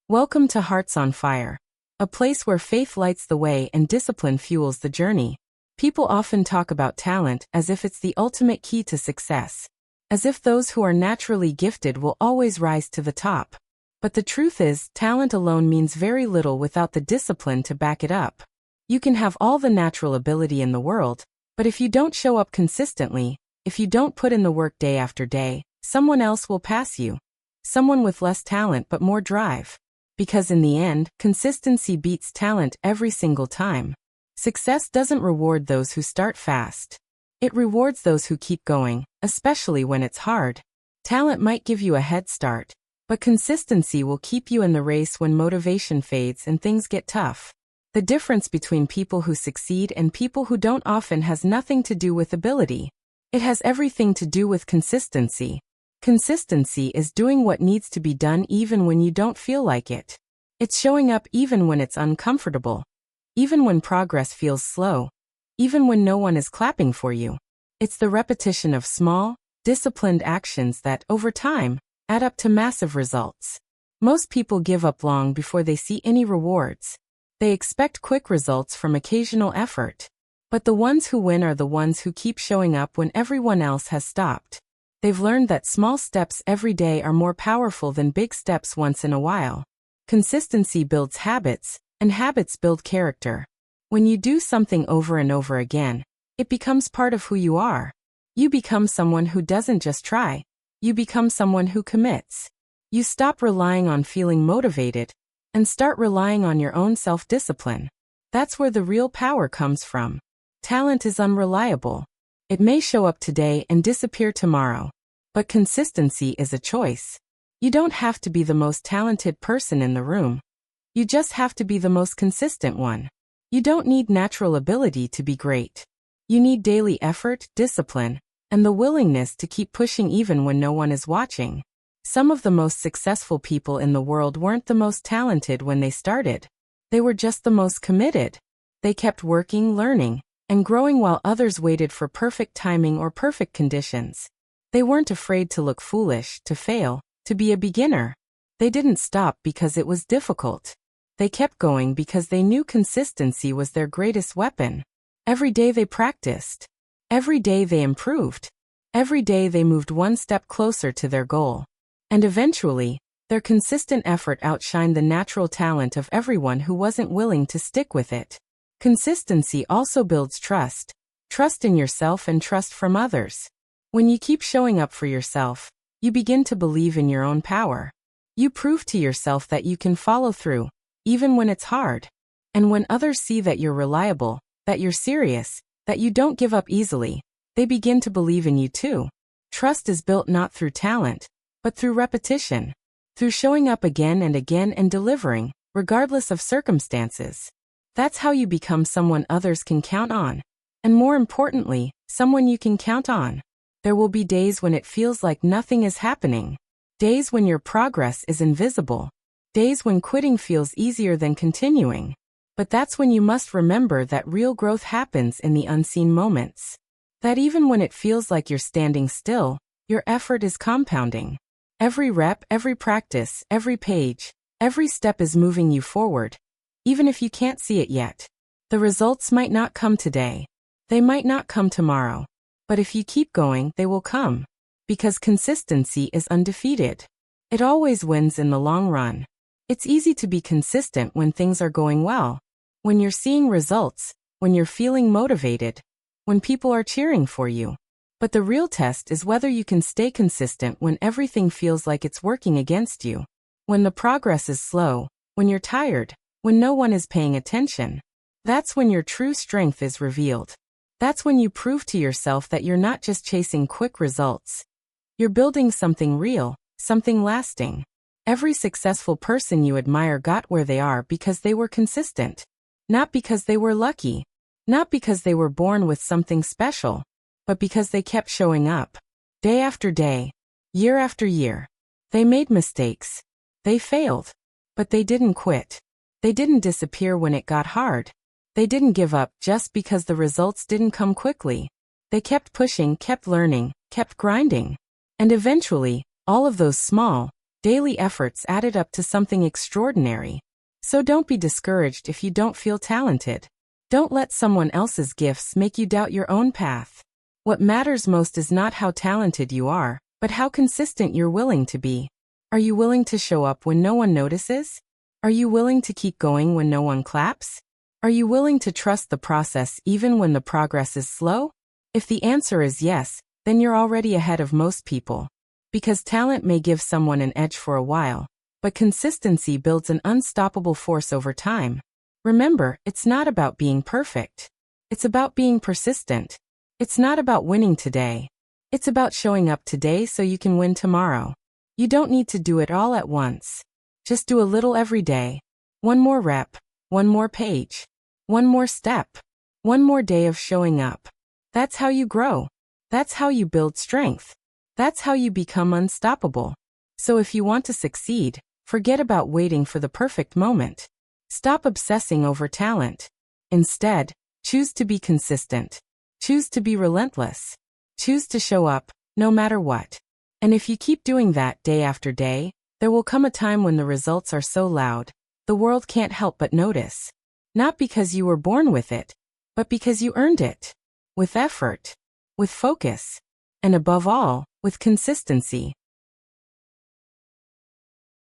Welcome to Hearts on Fire, a place where faith lights the way and discipline fuels the journey. People often talk about talent as if it's the ultimate key to success, as if those who are naturally gifted will always rise to the top. But the truth is, talent alone means very little without the discipline to back it up. You can have all the natural ability in the world, but if you don't show up consistently, if you don't put in the work day after day, someone else will pass you. Someone with less talent but more drive. Because in the end, consistency beats talent every single time. Success doesn't reward those who start fast. It rewards those who keep going, especially when it's hard. Talent might give you a head start, but consistency will keep you in the race when motivation fades and things get tough. The difference between people who succeed and people who don't often has nothing to do with ability. It has everything to do with consistency. Consistency is doing what needs to be done even when you don't feel like it. It's showing up even when it's uncomfortable. Even when progress feels slow. Even when no one is clapping for you. It's the repetition of small, disciplined actions that, over time, add up to massive results. Most people give up long before they see any rewards. They expect quick results from occasional effort. But the ones who win are the ones who keep showing up when everyone else has stopped. They've learned that small steps every day are more powerful than big steps once in a while. Consistency builds habits, and habits build character. When you do something over and over again, it becomes part of who you are. You become someone who doesn't just try. You become someone who commits. You stop relying on feeling motivated, and start relying on your own self-discipline. That's where the real power comes from. Talent is unreliable. It may show up today and disappear tomorrow. But consistency is a choice. You don't have to be the most talented person in the room. You just have to be the most consistent one. You don't need natural ability to be great. You need daily effort, discipline, and the willingness to keep pushing even when no one is watching. Some of the most successful people in the world weren't the most talented when they started. They were just the most committed. They kept working, learning, and growing while others waited for perfect timing or perfect conditions. They weren't afraid to look foolish, to fail, to be a beginner. They didn't stop because it was difficult. They kept going because they knew consistency was their greatest weapon. Every day they practiced. Every day they improved. Every day they moved one step closer to their goal. And eventually, their consistent effort outshined the natural talent of everyone who wasn't willing to stick with it. Consistency also builds trust. Trust in yourself and trust from others. When you keep showing up for yourself, you begin to believe in your own power. You prove to yourself that you can follow through, even when it's hard. And when others see that you're reliable, that you're serious, that you don't give up easily, they begin to believe in you too. Trust is built not through talent, but through repetition. Through showing up again and delivering, regardless of circumstances. That's how you become someone others can count on. And more importantly, someone you can count on. There will be days when it feels like nothing is happening. Days when your progress is invisible. Days when quitting feels easier than continuing. But that's when you must remember that real growth happens in the unseen moments. That even when it feels like you're standing still, your effort is compounding. Every rep, every practice, every page, every step is moving you forward. Even if you can't see it yet. The results might not come today. They might not come tomorrow. But if you keep going, they will come. Because consistency is undefeated. It always wins in the long run. It's easy to be consistent when things are going well. When you're seeing results, when you're feeling motivated, when people are cheering for you. But the real test is whether you can stay consistent when everything feels like it's working against you. When the progress is slow, when you're tired, when no one is paying attention. That's when your true strength is revealed. That's when you prove to yourself that you're not just chasing quick results. You're building something real, something lasting. Every successful person you admire got where they are because they were consistent. Not because they were lucky. Not because they were born with something special. But because they kept showing up. Day after day. Year after year. They made mistakes. They failed. But they didn't quit. They didn't disappear when it got hard. They didn't give up just because the results didn't come quickly. They kept pushing, kept learning, kept grinding. And eventually, all of those small, Daily efforts added up to something extraordinary. So don't be discouraged if you don't feel talented. Don't let someone else's gifts make you doubt your own path. What matters most is not how talented you are, but how consistent you're willing to be. Are you willing to show up when no one notices? Are you willing to keep going when no one claps? Are you willing to trust the process even when the progress is slow? If the answer is yes, then you're already ahead of most people. Because talent may give someone an edge for a while, but consistency builds an unstoppable force over time. Remember, it's not about being perfect. It's about being persistent. It's not about winning today. It's about showing up today so you can win tomorrow. You don't need to do it all at once. Just do a little every day. One more rep, one more page, one more step, one more day of showing up. That's how you grow. That's how you build strength. That's how you become unstoppable. So if you want to succeed, forget about waiting for the perfect moment. Stop obsessing over talent. Instead, choose to be consistent. Choose to be relentless. Choose to show up, no matter what. And if you keep doing that day after day, there will come a time when the results are so loud, the world can't help but notice. Not because you were born with it, but because you earned it. With effort, with focus, and above all, with consistency.